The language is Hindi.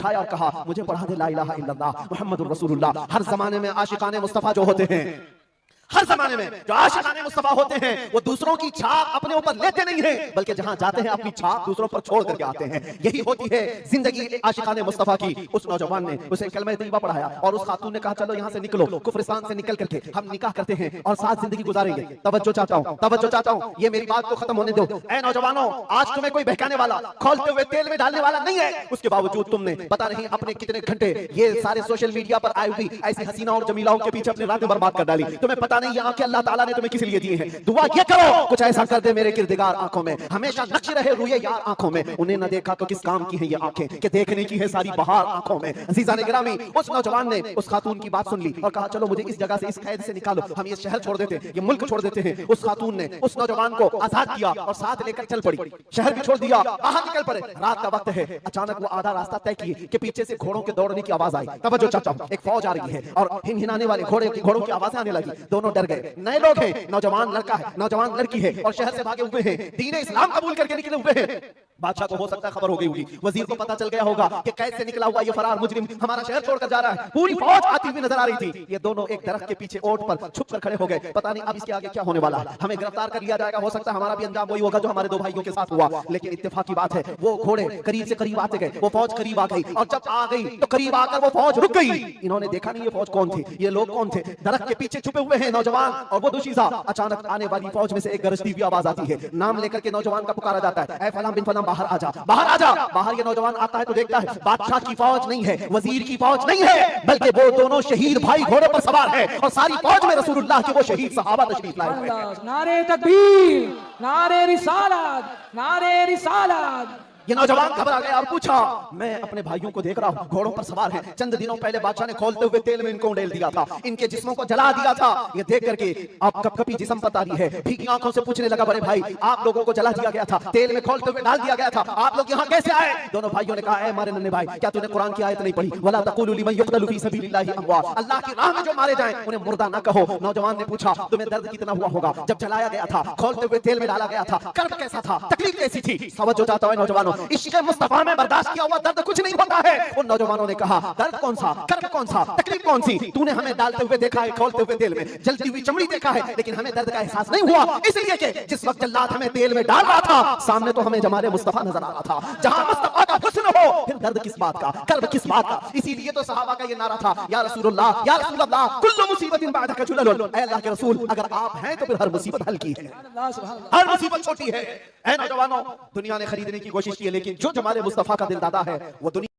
उठाया और कहा, मुझे पढ़ा दे ला इलाहा इल्लल्लाह मुहम्मदुर रसूलुल्लाह। हर जमाने में आशिकाने मुस्तफा जो होते हैं, हर जमाने में जो आशिकाने मुस्तफा होते हैं, वो दूसरों की छाप अपने ऊपर लेते नहीं हैं, बल्कि जहां जाते हैं अपनी छाप दूसरों पर छोड़ करके आते हैं। यही होती है जिंदगी आशिकाने मुस्तफा की। उस नौजवान ने उसे कलमा तैयबा पढ़ाया और उस खातून ने कहा, चलो यहां से निकलो, कुफ्रिस्तान से निकल करके हम निकाह करते हैं और साथ जिंदगी गुजारेंगे। तवज्जो चाहता हूं, ये मेरी बात को खत्म होने दो। ऐ नौजवानों, आज तुम्हें कोई बहकाने वाला, खोलते हुए तेल में डालने वाला नहीं है। उसके बावजूद तुमने पता नहीं अपने कितने घंटे ये सारे सोशल मीडिया पर आई हुई ऐसी हसीना और जमीलाओं के पीछे अपनी रातें बर्बाद कर डाली। तुम्हें पता नहीं ये आंखें अल्लाह ताला ने तुम्हें किस लिए दी हैं। दुआ ये करो, कुछ ऐसा कर दे मेरे किरदगार आंखों में, हमेशा नक्श रहे रुए यार आंखों में। उन्हें न देखा तो किस काम की है ये आंखें, कि देखने की है सारी बहार आंखों में। अजीजान गिरामी, उस नौजवान ने उस खातून की बात सुन ली और कहा, चलो मुझे इस जगह से, इस कैद से निकालो, हम ये शहर छोड़ देते हैं, ये मुल्क छोड़ देते हैं। उस खातून ने उस नौजवान को आजाद किया और साथ लेकर चल पड़ी। शहर भी छोड़ दिया, बाहर निकल पड़े। रात का वक्त है, अचानक वो आधा रास्ता तय किए कि पीछे से घोड़ों के दौड़ने की आवाज आई। तवज्जो चाहता हूं, एक फौज आ रही है और हिनहिनाने वाले घोड़ों की आवाजें आने लगी। दोनों डर गए। नए लोग हैं, नौजवान लड़का है, नौजवान लड़की है और शहर से भागे हुए हैं, दीन इस्लाम कबूल करके निकले हुए हैं। बादशाह को हो सकता है खबर हो गई होगी, वजीर को पता चल गया होगा कि कैद से निकला हुआ ये फरार मुजरिम हमारा शहर छोड़कर जा रहा है। पूरी फौज आती हुई नजर आ रही थी। ये दोनों एक दरख्त के पीछे ओट पर छुप कर खड़े हो गए। पता नहीं अब इसके आगे क्या होने वाला है, हमें गिरफ्तार कर लिया जाएगा, हो सकता है हमारा भी अंजाम वही होगा जो हमारे दो भाइयों के साथ हुआ। लेकिन इत्तेफाक की बात है, वो घोड़े करीब से करीब आते गए, वो फौज करीब आ गई और जब आ गई तो करीब आकर वो फौज रुक गई। इन्होंने देखा नहीं ये फौज कौन थी, ये लोग कौन थे। दरख्त के पीछे छुपे हुए हैं नौजवान और वो दुशीजा। अचानक आने वाली फौज में से एक गरजती हुई आवाज आती है, नाम लेकर के नौजवान का पुकारा जाता है, ऐ फलां बिन फलां बाहर आ जा, बाहर आ जा। बाहर ये नौजवान आता है तो देखता है बादशाह की फौज नहीं है, वजीर की फौज नहीं है, बल्कि वो दोनों शहीद भाई घोड़े पर सवार है और सारी फौज में रसूलुल्लाह के वो शहीद सहाबा तशरीफ लाए हुए हैं। नारे तकबीर, नारे रिसालत, नारे रिसालत। ये नौजवान घबरा गया और पूछा, मैं अपने भाइयों को देख रहा हूँ, घोड़ों पर सवार हैं। चंद दिनों पहले बादशाह ने खोलते हुए तेल में इनको उंडेल दिया था, इनके जिस्मों को जला दिया था। ये देख करके आप कपकपी जिस्म पर तारी है, भीगी आंखों से पूछने लगा, बड़े भाई आप लोगों को जला दिया गया था, तेल में खोलते हुए डाल दिया गया था, आप लोग यहाँ कैसे आए? दोनों भाइयों ने कहा, ऐ हमारे नन्हे भाई, क्या तूने कुरान की आयत नहीं पढ़ी, वला तक़ूलू लिमन युक़तलू फी सबीलिल्लाहि अमवात, अल्लाह की राह में जो मारे जाएं उन्हें मुर्दा न कहो। नौजवान ने पूछा, तुम्हें दर्द कितना हुआ होगा जब जलाया गया था, खोलते हुए तेल में डाला गया था, कर्ब कैसा था, तकलीफ कैसी थी? तवज्जो चाहता हूं नौजवानों, इश्क़ मुस्तफा में बर्दाश्त किया हुआ दर्द कुछ नहीं होता है। उन नौजवानों ने कहा, दर्द कौन सा, कर्ब कौन सा, तकलीफ कौन सी? तूने हमें डालते हुए देखा है, खोलते हुए तेल में, जलती हुई चमड़ी देखा है, लेकिन हमें दर्द का एहसास नहीं हुआ, इसलिए कि जिस वक्त जल्लाद हमें तेल में डाल रहा था, सामने तो हमें जमारे मुस्तफा नजर आ रहा था। जहां मुस्तफा का हुस्न हो, फिर दर्द किस बात का, कर्ब किस बात का? इसीलिए तो सहाबा का ये नारा था, या रसूलुल्लाह, या रसूलुल्लाह, कुल्लु मुसीबतिन बअदका जुलल। ऐ अल्लाह के रसूल, अगर आप हैं तो फिर हर मुसीबत हल्की है, हर मुसीबत छोटी है। ऐ नौजवानों, दुनिया ने खरीदने की कोशिश की है, लेकिन जो जमाले मुस्तफा का दिल दादा है वो दुनिया